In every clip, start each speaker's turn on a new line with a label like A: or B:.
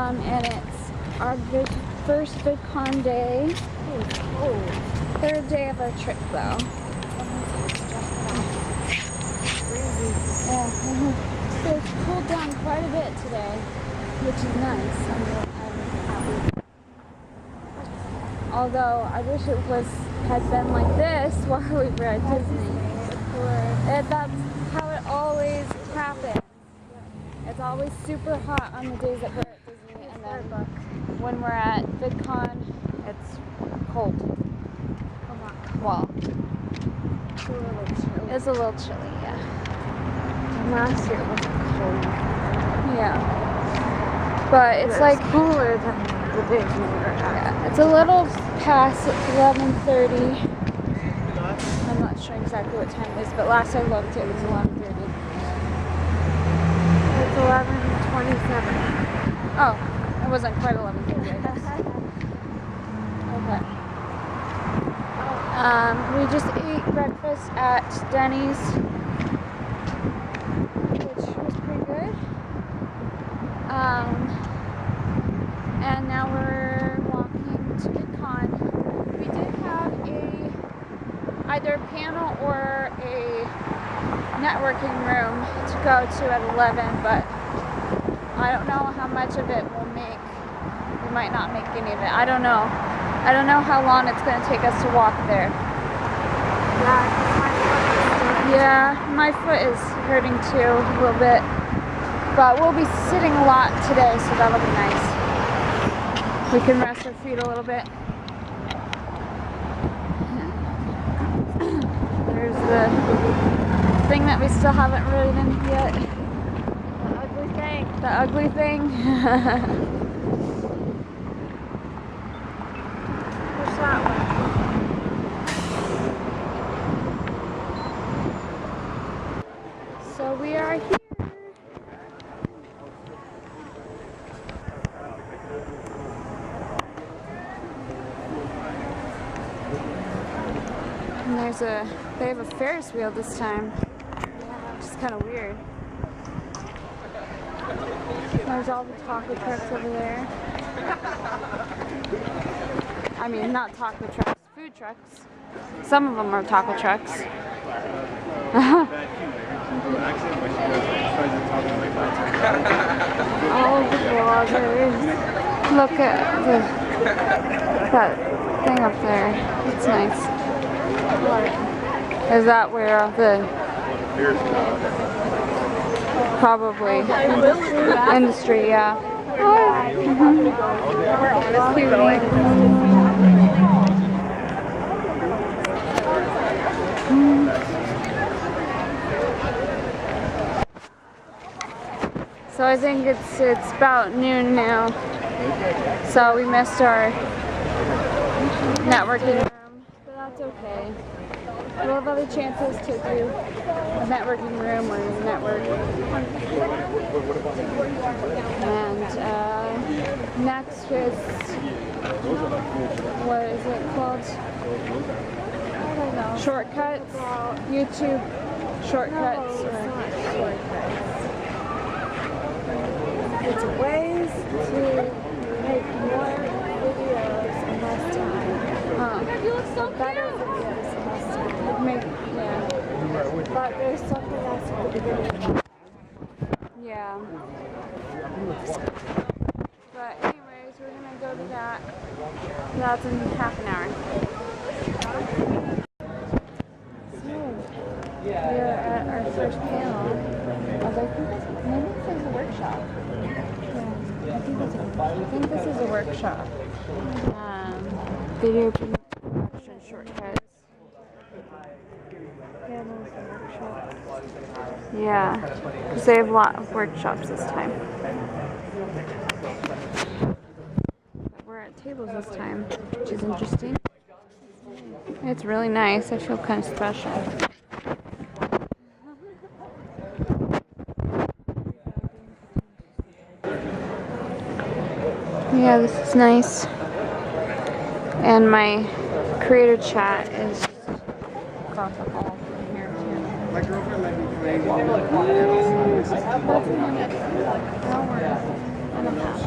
A: And it's our first VidCon day. Third day of our trip, though. Yeah. So it's cooled down quite a bit today, which is nice. I'm happy. Although I wish it had been like this while we were at Disney. That's how it always happens. It's always super hot on the days that we're at Disney, and then when we're at VidCon, it's cold. Well, it's a little chilly, yeah.
B: Last year it was cold.
A: Yeah. But it's like
B: cooler than the days we were at.
A: Yeah, it's a little past 11:30. I'm not sure exactly what time it is, but last I looked it was 11:30.
B: It's 11:27.
A: Oh, it wasn't quite 11:30, I guess. Okay. We just ate breakfast at Denny's, which was pretty good. And now we're walking to VidCon. We did have either a panel or a networking room to go to at 11, but I don't know how much of it we'll make. We might not make any of it. I don't know. I don't know how long it's going to take us to walk there. Yeah, my foot is hurting too a little bit. But we'll be sitting a lot today, so that'll be nice. We can rest our feet a little bit. There's the thing that we still haven't ridden yet.
B: The ugly thing.
A: The ugly thing.
B: What's that one?
A: So we are here. And they have a Ferris wheel this time, which is kind of weird. There's all the taco trucks over there. I mean, not taco trucks, food trucks. Some of them are taco trucks. All the bloggers. Look at that thing up there. It's nice. Is that where probably industry, yeah. So I think it's about noon now. So we missed our networking room, but that's okay. We'll have other chances to do a networking room or network. And next is, what is it called?
B: I don't know.
A: Shortcuts? YouTube shortcuts.
B: It's ways to make more videos in less time.
A: You look so
B: Better
A: cute.
B: videos in less time.
A: Yeah.
B: But there's something else at the beginning.
A: Yeah. But anyways, we're gonna go to that. That's in half an hour. So, we're at our first panel. Maybe this is a workshop. Yeah, I think this is a workshop. Video production shortcuts.
B: Panels and workshops.
A: Yeah, because they have a lot of workshops this time. But we're at tables this time, which is interesting. It's really nice. I feel kind of special. Yeah, this is nice. And my creator chat is across the hall from here too.
C: My girlfriend let me play.
A: That's in an hour and a half.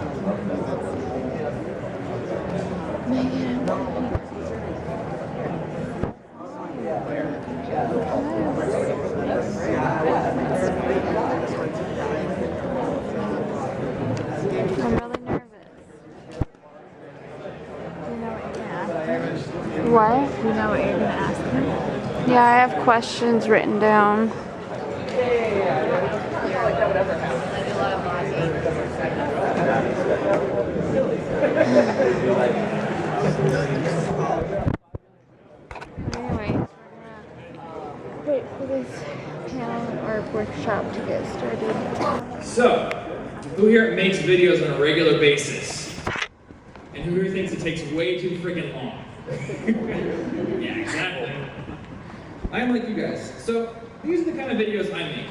A: What?
B: You know what you're gonna ask me?
A: Yeah, I have questions written down. Anyways, we're gonna wait for this panel or workshop to get started.
C: So, who here makes videos on a regular basis? And who here thinks it takes way too freaking long? Yeah, exactly. I'm like you guys. So, these are the kind of videos I make.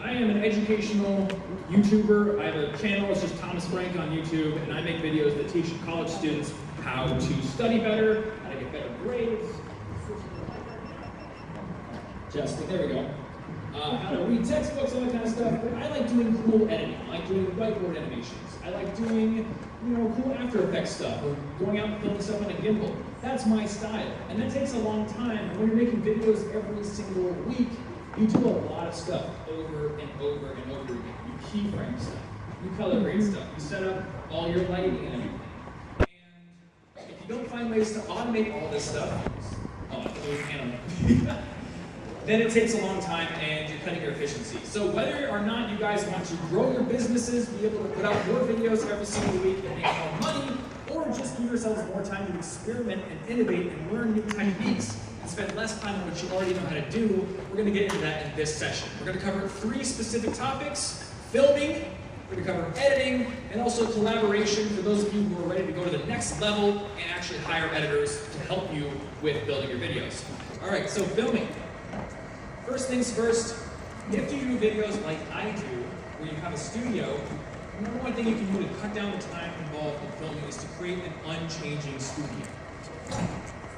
C: I am an educational YouTuber. I have a channel, it's just Thomas Frank on YouTube, and I make videos that teach college students how to study better, how to get better grades. Just, there we go. How to read textbooks, all that kind of stuff. But I like doing cool editing. I like doing whiteboard animations. I like doing, cool After Effects stuff, or going out and filming stuff on a gimbal. That's my style. And that takes a long time. And when you're making videos every single week, you do a lot of stuff over and over and over again. You keyframe stuff. You color grade stuff. You set up all your lighting and everything. And if you don't find ways to automate all this stuff, then it takes a long time and you're cutting your efficiency. So whether or not you guys want to grow your businesses, be able to put out more videos every single week and make more money, or just give yourselves more time to experiment and innovate and learn new techniques and spend less time on what you already know how to do, we're going to get into that in this session. We're going to cover 3 specific topics: filming, we're going to cover editing, and also collaboration for those of you who are ready to go to the next level and actually hire editors to help you with building your videos. All right, so filming. First things first, if you do videos like I do, where you have a studio, the number one thing you can do to cut down the time involved in filming is to create an unchanging studio.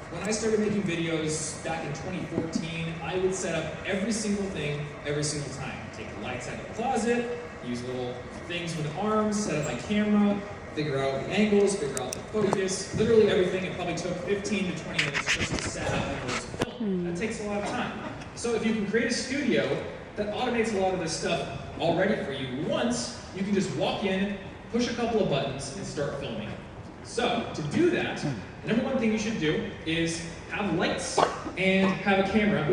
C: When I started making videos back in 2014, I would set up every single thing every single time. Take the lights out of the closet, use little things with the arms, set up my camera, figure out the angles, figure out the focus, literally everything. It probably took 15 to 20 minutes just to set up in order to film. That takes a lot of time. So if you can create a studio that automates a lot of this stuff already for you once, you can just walk in, push a couple of buttons, and start filming. So to do that, the number one thing you should do is have lights and have a camera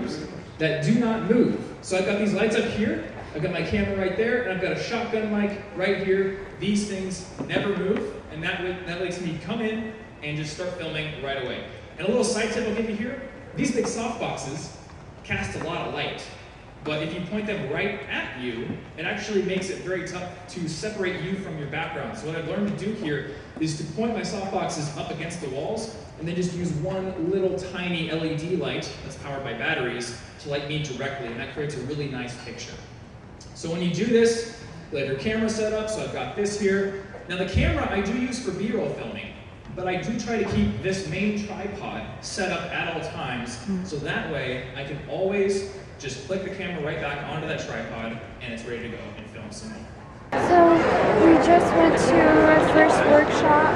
C: that do not move. So I've got these lights up here, I've got my camera right there, and I've got a shotgun mic right here. These things never move, and that lets me come in and just start filming right away. And a little side tip I'll give you here, these big softboxes cast a lot of light, but if you point them right at you, it actually makes it very tough to separate you from your background. So what I've learned to do here is to point my softboxes up against the walls, and then just use one little tiny LED light that's powered by batteries to light me directly, and that creates a really nice picture. So when you do this, you have your camera set up, so I've got this here. Now the camera I do use for B-roll filming, but I do try to keep this main tripod set up at all times, so that way I can always just click the camera right back onto that tripod, and it's ready to go and film some more.
A: So we just went to our first workshop.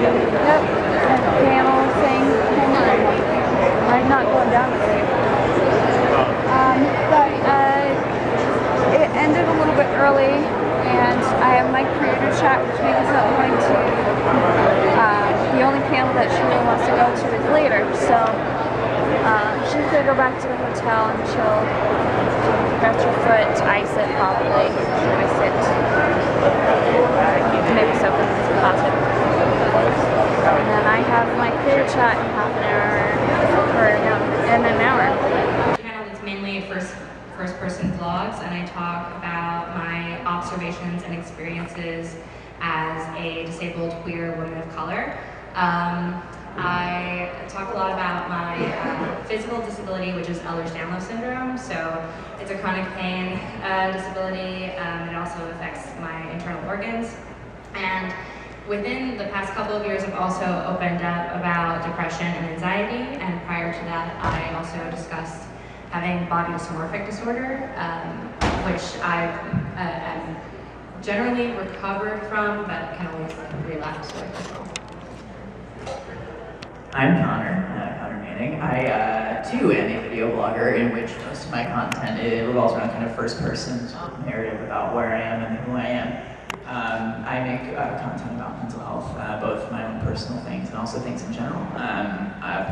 A: Yep, a panel thing. Hang on. I'm not going down there. But it ended a little bit early, and I have my creator chat, which means I'm going to, the only panel that she really wants to go to is later. So she's going to go back to the hotel and she'll scratch her foot, ice it probably, ice it, maybe soak it in some cotton. And then I have my creator chat in half an hour, or in an hour.
D: Channel that's mainly first-person vlogs, and I talk about my observations and experiences as a disabled queer woman of color. I talk a lot about my physical disability, which is Ehlers-Danlos syndrome. So it's a chronic pain disability. It also affects my internal organs. And within the past couple of years, I've also opened up about depression and anxiety. And prior to that, I also discussed having body dysmorphic disorder, which I am generally recovered from, but can always relapse with as well.
E: I'm Connor Manning. I too am a video blogger in which most of my content revolves around kind of first-person narrative about where I am and who I am. I make content about mental health, both my own personal things and also things in general.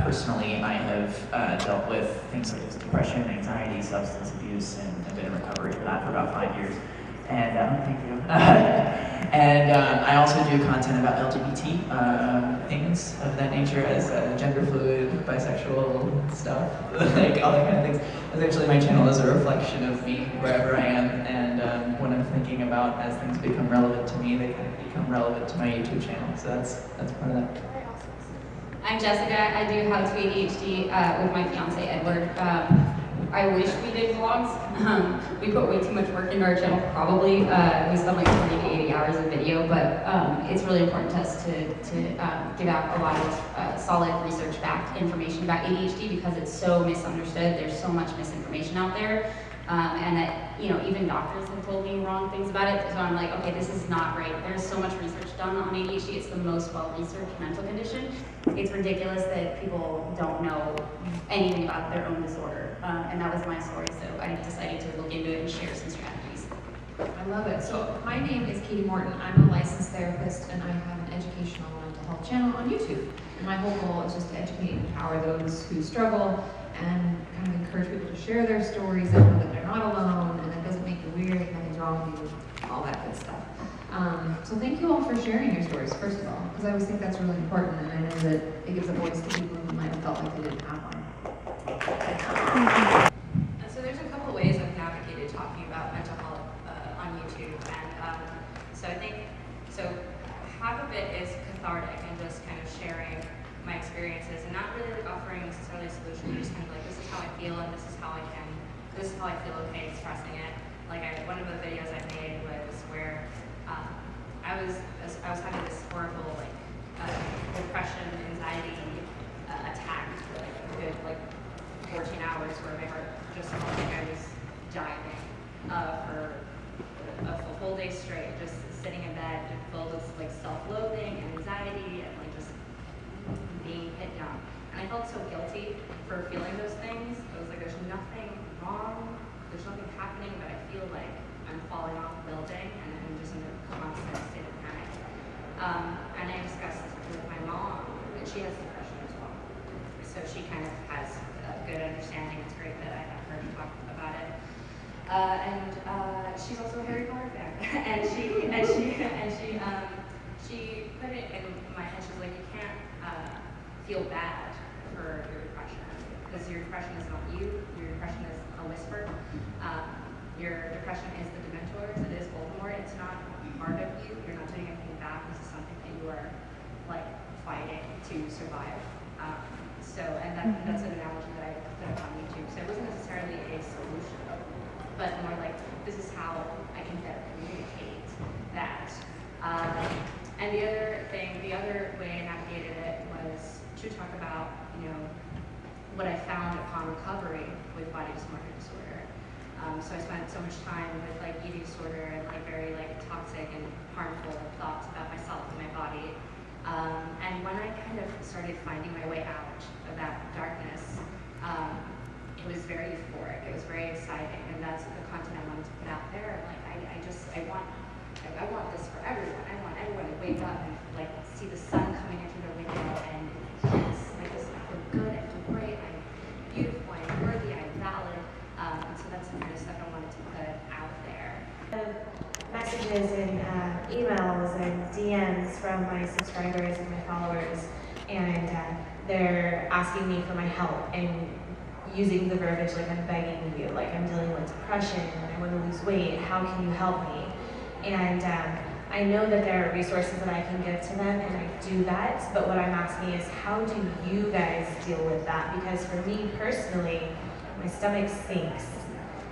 E: Personally, I have dealt with things such as depression, anxiety, substance abuse, and I've been in recovery for that for about 5 years. And thank you. And I also do content about LGBT things of that nature, as gender fluid, bisexual stuff, like all that kind of things. Essentially, my channel is a reflection of me wherever I am, and when I'm thinking about as things become relevant to me, they kind of become relevant to my YouTube channel. So that's part of that.
D: I'm Jessica. I do How to ADHD with my fiance Edward. I wish we did vlogs. We put way too much work into our channel, probably. We spend like 40 to 80 hours of video, but it's really important to us to give out a lot of solid research-backed information about ADHD because it's so misunderstood. There's so much misinformation out there. And that, you know, even doctors have told me wrong things about it, so I'm like, okay, this is not right. There's so much research done on ADHD. It's the most well-researched mental condition. It's ridiculous that people don't know anything about their own disorder, and that was my story, so I decided to look into it and share some strategies.
F: I love it. So my name is Katie Morton. I'm a licensed therapist, and I have an educational mental health channel on YouTube. And my whole goal is just to educate and empower those who struggle and kind of encourage people to share their stories and know that they're not alone and it doesn't make you weird, nothing's wrong with you, all that good stuff. So thank you all for sharing your stories, first of all, because I always think that's really important, and I know that it gives a voice to people who might have felt like they didn't have one.
D: So there's a couple ways I've navigated talking about mental health on YouTube, and so I think, half of it is cathartic and just kind of sharing my experiences and not really like offering necessarily a solution, just kind of like, this is how I feel and this is how I feel okay expressing it. Like one of the videos I made was where I was having this horrible like depression, anxiety attack for like a good like 14 hours where my heart just felt like I was diving for a full day straight, just sitting in bed filled with like self-loathing and anxiety and like just being hit down. And I felt so guilty for feeling those things. I was like, there's nothing wrong, there's nothing happening, but I feel like I'm falling off the building and I'm just in a constant state of panic. And I discussed with my mom, and she has depression as well. So she kind of has a good understanding. It's great that I have her to talk about it. And she's also a Harry Potter fan. and she put it in my head, she's like, you can't feel bad for your depression, because your depression is not you, your depression is a whisper. Your depression is the Dementors, it is Voldemort, it's not part of you, you're not doing anything bad, this is something that you are like fighting to survive. That's an analogy that I put up on YouTube, so it wasn't necessarily a solution, but more like, this is how I can better communicate that. And the other way I navigated it was to talk about, you know, what I found upon recovery with body dysmorphic disorder. So I spent so much time with like eating disorder and like very like toxic and harmful thoughts about myself and my body. And when I kind of started finding my way out of that darkness, it was very euphoric. It was very exciting, and that's the content I wanted to put out there. Like I want this for everyone. I want everyone to wake up and like see the sun coming into their window and yes, like this, I feel good, I feel great, I'm beautiful, I'm worthy, I'm valid. So that's the kind of stuff I wanted to put out there.
B: Messages and emails and DMs from my subscribers and my followers, and they're asking me for my help and using the verbiage like I'm begging you, like I'm dealing with depression and I want to lose weight, how can you help me? And I know that there are resources that I can give to them, and I do that, but what I'm asking is, how do you guys deal with that? Because for me personally, my stomach sinks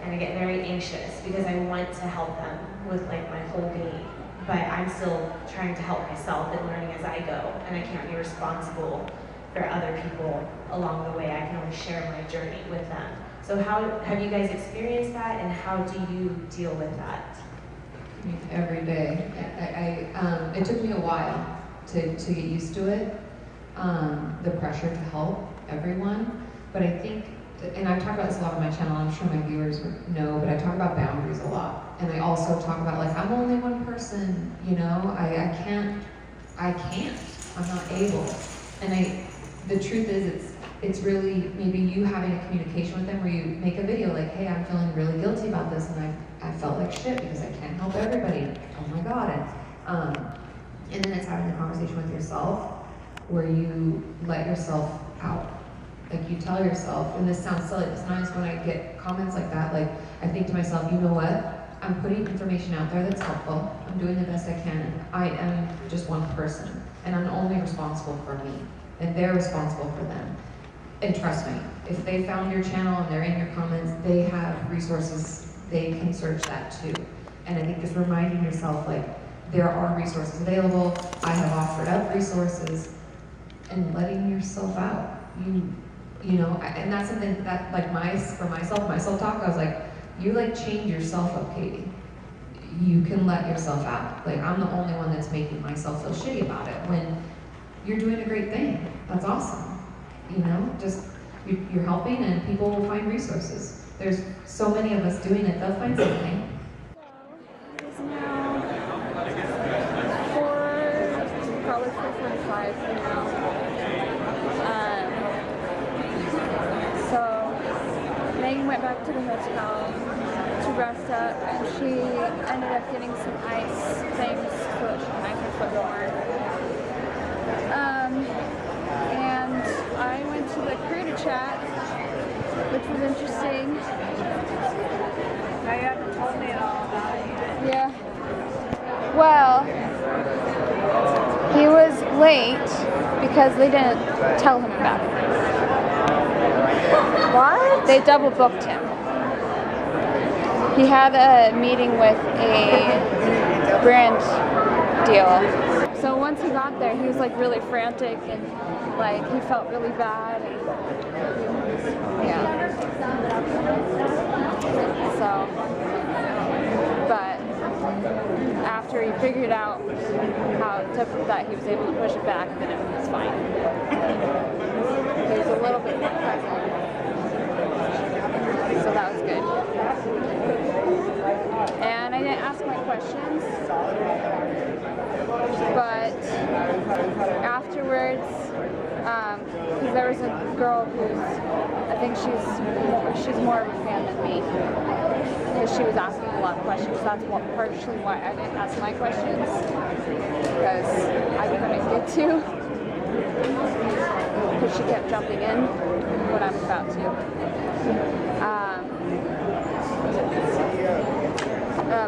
B: and I get very anxious because I want to help them with like my whole being, but I'm still trying to help myself and learning as I go, and I can't be responsible for other people along the way. I can only share my journey with them. So how have you guys experienced that, and how do you deal with that?
F: every day. It took me a while to get used to it, the pressure to help everyone. But I think, and I've talked about this a lot on my channel, I'm sure my viewers know, but I talk about boundaries a lot. And I also talk about, like, I'm only one person, you know, I can't, I'm not able. And the truth is, it's really maybe you having a communication with them where you make a video like, hey, I'm feeling really guilty about this, and I felt like shit because I can't help everybody. Oh my God. And then it's having a conversation with yourself where you let yourself out. Like, you tell yourself, and this sounds silly, but sometimes when I get comments like that, like, I think to myself, you know what? I'm putting information out there that's helpful. I'm doing the best I can. I am just one person, and I'm only responsible for me, and they're responsible for them. And trust me, if they found your channel and they're in your comments, they have resources, they can search that too. And I think just reminding yourself, like, there are resources available. I have offered up resources, and letting yourself out. You know, and that's something that, like, for myself, my self-talk, I was like, you, like, change yourself up, Katie. You can let yourself out. Like, I'm the only one that's making myself feel shitty about it when you're doing a great thing. That's awesome. You know, just, you're helping, and people will find resources. There's so many of us doing it, they'll find something.
A: It's now probably 4:45 now. So Megan went back to the hotel to rest up, and she ended up getting some ice things so that she can ice her foot more. And I went to the crew to chat, which was interesting. Now you haven't told me at all about it. Yeah. Well, he was late because they didn't tell him about it. What? They double booked him. He had a meeting with a brand deal. So once he got there, he was like really frantic, and like he felt really bad. And, yeah. So, but after he figured out how that he was able to push it back, then it was fine. He was a little bit more present, so that was good. And I didn't ask my questions, but afterwards, because there was a girl who's, I think she's more of a fan than me, because she was asking a lot of questions. That's partially why I didn't ask my questions, because I couldn't get to, because she kept jumping in when I was about to.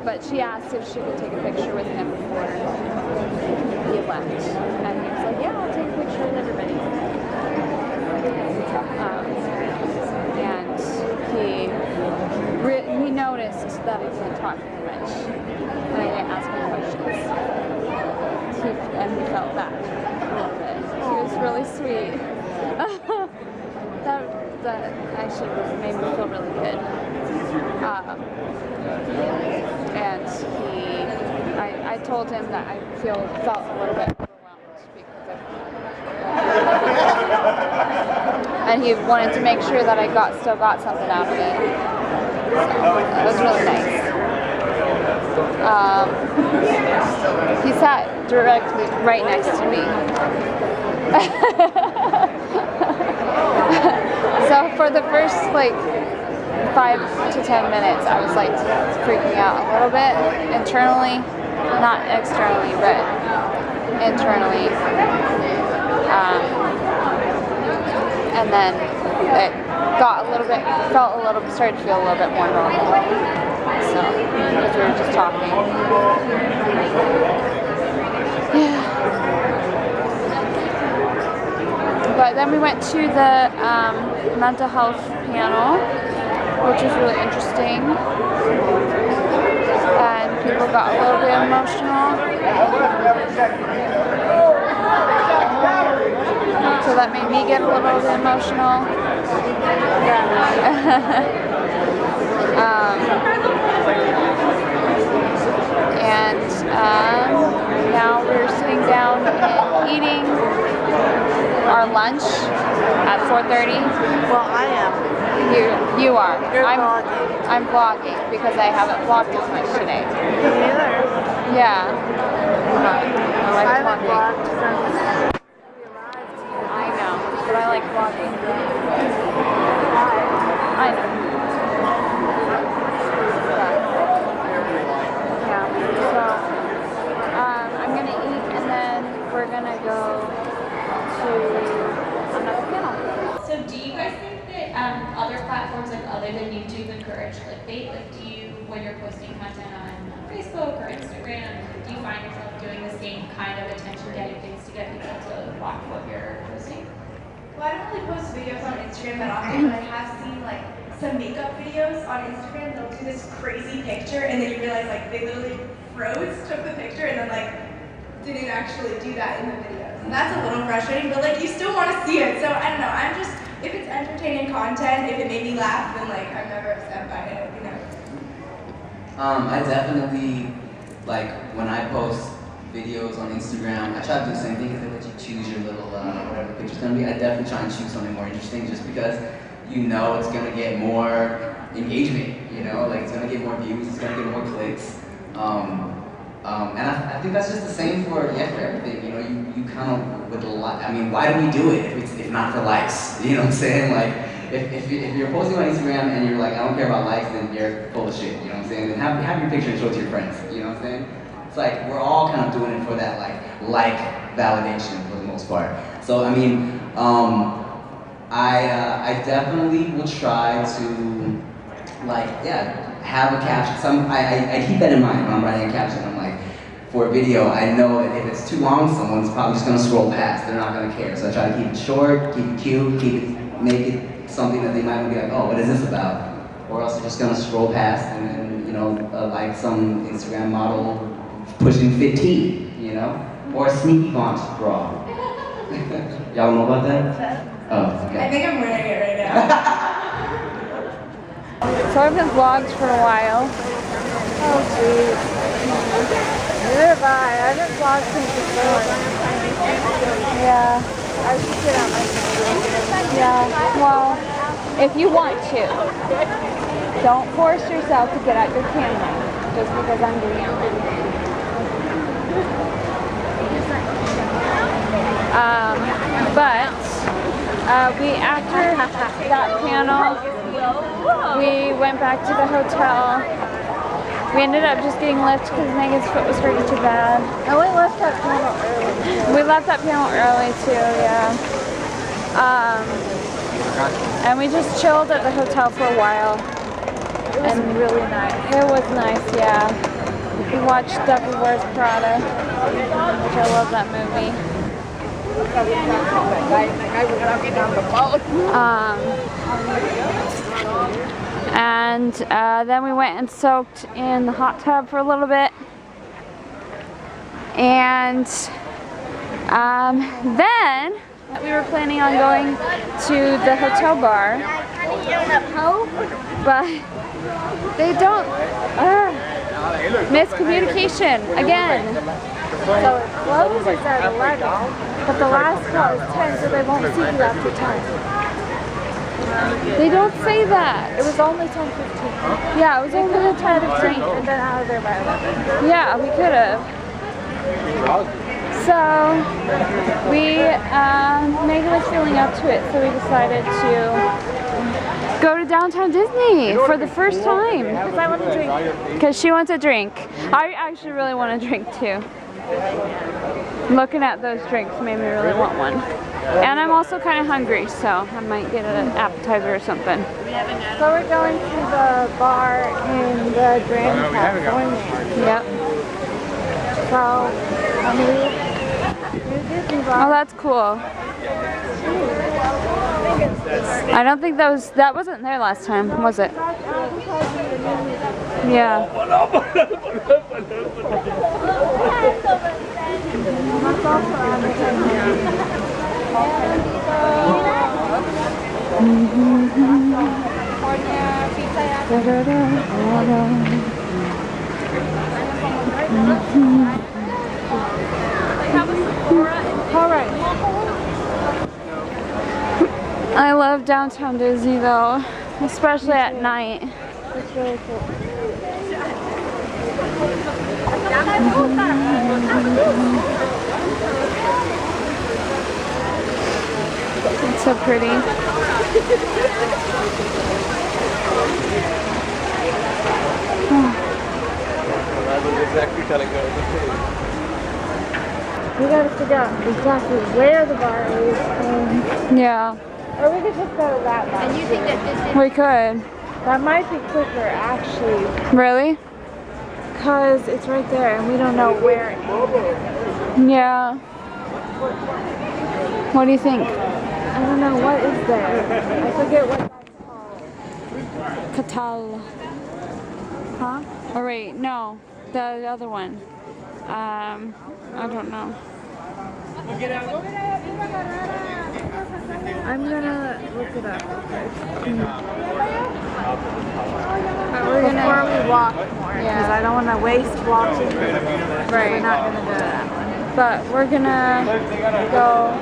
A: But she asked if she could take a picture with him before he left, and he was like, yeah, I'll take a picture with everybody. And he noticed that I didn't talk very much, and I didn't ask him questions, and he felt bad a little bit. He was really sweet. that actually made me feel really good. And I told him that I felt a little bit overwhelmed because and he wanted to make sure that I still got something out of it. So it was really nice. He sat directly right next to me. So for the first like 5 to 10 minutes, I was like freaking out a little bit internally, not externally, but internally. And then it started to feel a little bit more normal. So, because we were just talking. Yeah. But then we went to the mental health panel, which was really interesting, and people got a little bit emotional, so that made me get a little bit emotional. And now we're sitting down and eating our lunch at 4:30.
G: Well, I am.
A: You are.
G: You're vlogging.
A: I'm vlogging because I haven't vlogged as much today.
G: Me neither.
A: Yeah. I like
G: haven't
A: vlogging.
G: vlogged since we arrived here.
A: I know, but I like vlogging. I know. Yeah. So I'm gonna eat and then we're gonna go to another panel.
H: So do you guys think that other platforms like other than YouTube encourage clickbait? Like do you, when you're posting content on Facebook or Instagram, do you find yourself doing the same kind of attention-getting things to get people to watch what you're posting?
I: Well, I don't really post videos on Instagram that often, but I have seen like some makeup videos on Instagram. They'll do this crazy picture and then you realize like they literally froze, took the picture, and then like didn't actually do that in the videos. And that's a little frustrating, but like you still want to see it. So I don't know, I'm just, if it's entertaining content, if it made me laugh, then like I'm never upset by it, you know.
J: I definitely, like, when I post videos on Instagram, I try to do the same thing because they let you choose your little, whatever the picture's gonna be. I definitely try and choose something more interesting just because you know it's gonna get more engagement, you know? Like, it's gonna get more views, it's gonna get more clicks. And I think that's just the same for everything, you know? You kind of, with a lot, I mean, why do we do it if not for likes? You know what I'm saying? Like, if you're posting on Instagram and you're like, I don't care about likes, then you're full of shit, you know what I'm saying? Then have your picture and show it to your friends, you know what I'm saying? It's like, we're all kind of doing it for that like validation for the most part. So, I mean, I definitely will try to, like, yeah, have a caption. I keep that in mind when I'm writing a caption. I'm like, for a video, I know that if it's too long, someone's probably just gonna scroll past. They're not gonna care. So I try to keep it short, keep it cute, make it something that they might be like, oh, what is this about? Or else they're just gonna scroll past and then, you know, like some Instagram model pushing 15, you know? Or a sneaky font bra. Y'all know about that? Oh, okay.
I: I think I'm wearing it right now.
A: So I've been vlogged for a while.
G: Oh, geez. Neither have I. I haven't vlogged since before.
A: Yeah.
G: I should get out my camera.
A: Yeah. Well, if you want to, don't force yourself to get out your camera just because I'm doing it. After that panel, we went back to the hotel. We ended up just getting lift because Megan's foot was hurting too bad.
G: And we left that panel early.
A: We left that panel early too, yeah. And we just chilled at the hotel for a while.
G: It was really nice.
A: It was nice, yeah. We watched Devil Wears Prada, which I love that movie. And then we went and soaked in the hot tub for a little bit. And then we were planning on going to the hotel bar, but they don't, miscommunication again.
G: So it closes at 11, but the last call is 10, so they won't see you after 10.
A: They don't say that.
G: It was only 10:15.
A: Yeah, it was only the time of
G: Drink
A: drink.
G: and then out of there by 11.
A: Yeah, we could have. So Megan was feeling up to it, so we decided to go to downtown Disney for the first time.
G: Because I want to drink.
A: Because she wants a drink. I actually really want a drink too. Looking at those drinks made me really want one. And I'm also kind of hungry, so I might get an appetizer or something.
G: So we're going to the bar in the Grand California.
A: Yep.
G: So, new Disney bar.
A: Oh, that's cool. I don't think that wasn't there last time, was it? Yeah. Alright. I love downtown Disney though, especially at night. It's really cool. It's so pretty.
G: We gotta figure out exactly where the bar is.
A: Yeah.
G: Or we could just go to that bar.
H: And you think that this is
A: We could.
G: That might be quicker actually.
A: Really?
G: Because it's right there and we don't know where it is.
A: Yeah. What do you think?
G: I don't know, what is there? I forget what that's called.
A: Catal. Huh? Oh wait, no. The other one. I don't know.
G: I'm gonna look it up.
A: But we're
G: Before
A: gonna
G: we walk more, because I don't want to waste walking.
A: Right.
G: We're not gonna go to that one.
A: But we're gonna go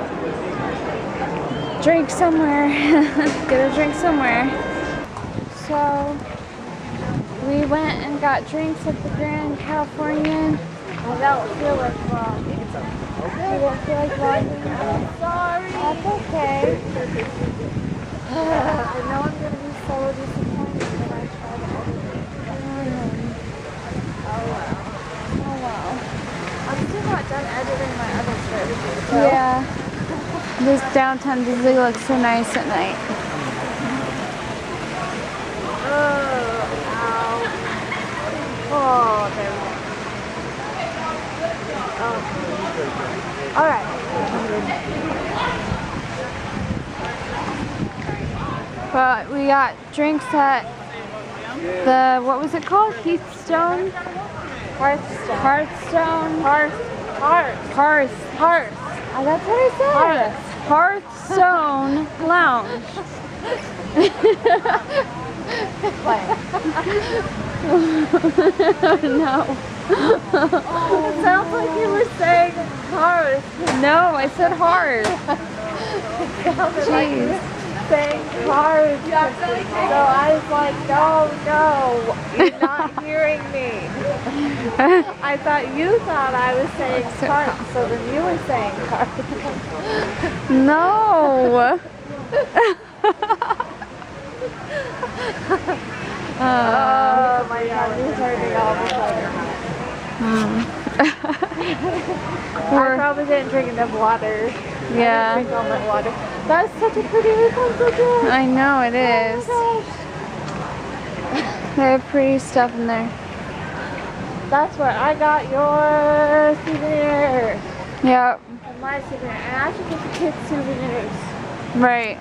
A: drink somewhere. Get a drink somewhere. So we went and got drinks at the Grand Californian.
G: I don't feel like vlogging. You don't feel like vlogging? I'm sorry. That's okay. I know I'm gonna be so disappointed when I try to edit it. Oh wow. I'm still not done editing my other trips. So.
A: Yeah. This downtown Disney looks so nice at night.
G: Oh, there we go. Oh. Alright.
A: But we got drinks at the, what was it called? Heathstone? Hearthstone? Hearth.
G: That's what I said.
A: Hearthstone Lounge. No.
G: It sounds like you were saying hearth.
A: No, I said hearth.
G: It sounded like you were saying hearth. So I was like, no, you're not hearing me. I thought you thought I was saying hearth, so then you were saying hearth.
A: No.
G: Oh my god, you're hurting all of a sudden. I probably didn't drink enough water.
A: Yeah.
G: I didn't drink all my water. That's such a pretty Vidcon.
A: I know it is.
G: Oh
A: They have pretty stuff in there.
G: that's where I got your souvenir.
A: Yep.
G: And my souvenir. And I should get the kids souvenirs.
A: Right.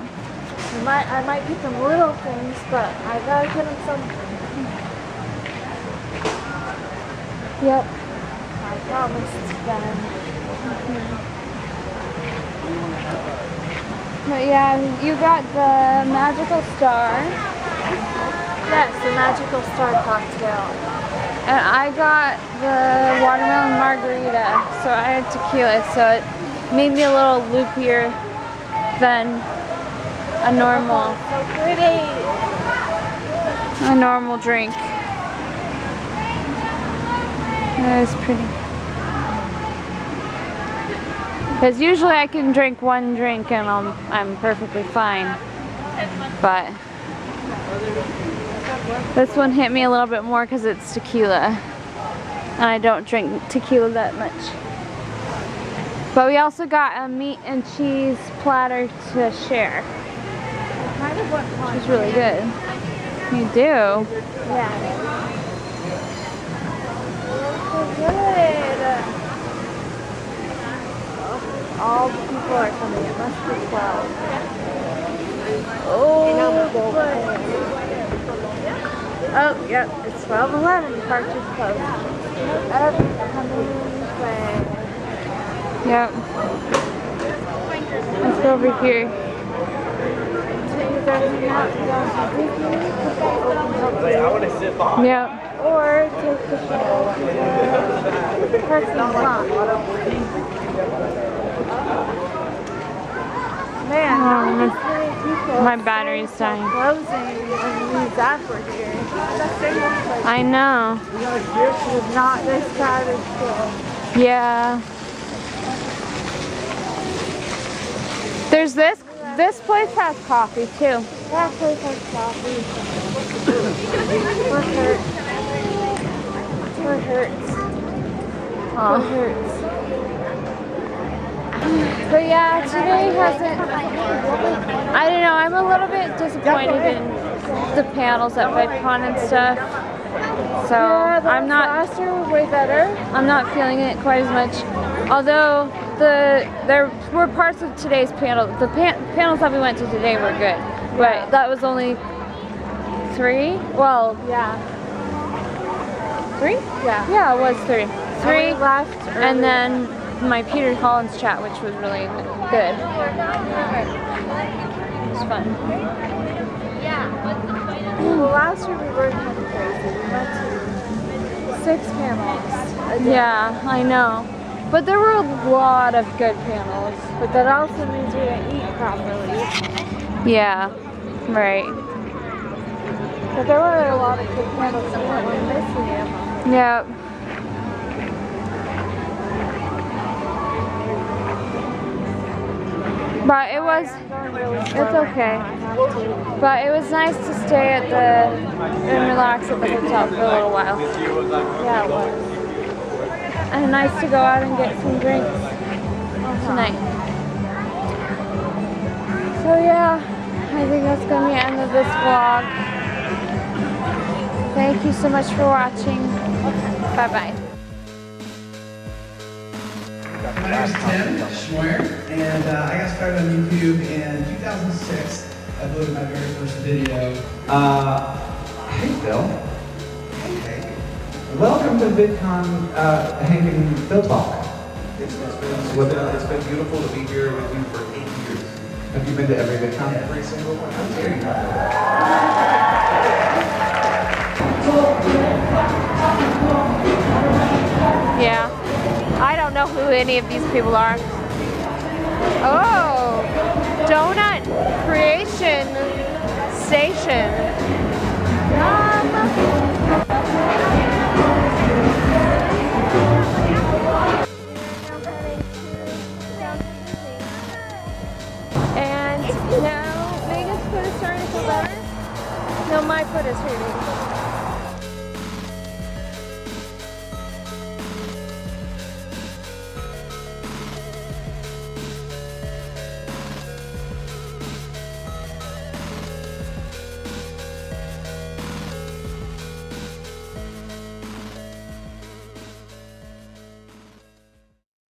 G: I might get them little things, but I gotta get them some. Yep. I promised them.
A: But yeah, you got the magical star.
G: Yes, the magical star cocktail.
A: And I got the watermelon margarita. So I had tequila, so it made me a little loopier than a normal drink. That is pretty. Because usually I can drink one drink and I'm perfectly fine. But this one hit me a little bit more because it's tequila. And I don't drink tequila that much. But we also got a meat and cheese platter to share.
G: Kind of what
A: Which is really good. You do?
G: Yeah. So good. All the people are coming. It must be 12. Oh, yep. It's 12:11. Park is closed.
A: Yep. Let's go over here.
G: I want to sit behind.
A: Yep.
G: Oh, or take the shuttle to the parking lot. Man, how many people
A: My battery's dying.
G: closing and these apps were here.
A: I know.
G: It's not this crowded still.
A: Yeah. There's this place has coffee too.
G: That place has coffee. What hurts? What hurts? What hurts?
A: But yeah, today hasn't, I don't know, I'm a little bit disappointed in the panels at Vidcon and stuff. So I'm not,
G: last year was way better.
A: I'm not feeling it quite as much. Although there were parts of today's panel, the panels that we went to today were good. But that was only 3? Well,
G: Yeah.
A: 3?
G: Yeah.
A: Yeah, it was 3. 3
G: we left
A: and then my Peter Hollens chat, which was really good. It was fun.
G: Well, last year we were kind of crazy. We went to 6 panels a day.
A: Yeah, I know. But there were a lot of good panels.
G: But that also means we didn't eat properly.
A: Yeah, right.
G: But there were a lot of good panels. We didn't want to miss them.
A: Yep. But it was, it's okay. But it was nice to stay at and relax at the hotel for a little while.
G: Yeah, it was.
A: And nice to go out and get some drinks tonight. So yeah, I think that's going to be the end of this vlog. Thank you so much for watching. Bye-bye.
K: My name is Tim Schmoyer, and I got started on YouTube in 2006. I uploaded my very first video. Hey, Phil. Hey. Welcome to Vidcon, Hank and Phil Talk.
L: It's been beautiful to be here with you for 8 years.
K: Have you been to every Vidcon?
L: Every single one. I'm
K: kidding.
A: Yeah. I don't know who any of these people are. Oh, Donut Creation Station. And now Vegas' foot is starting to feel better. No, my foot is hurting.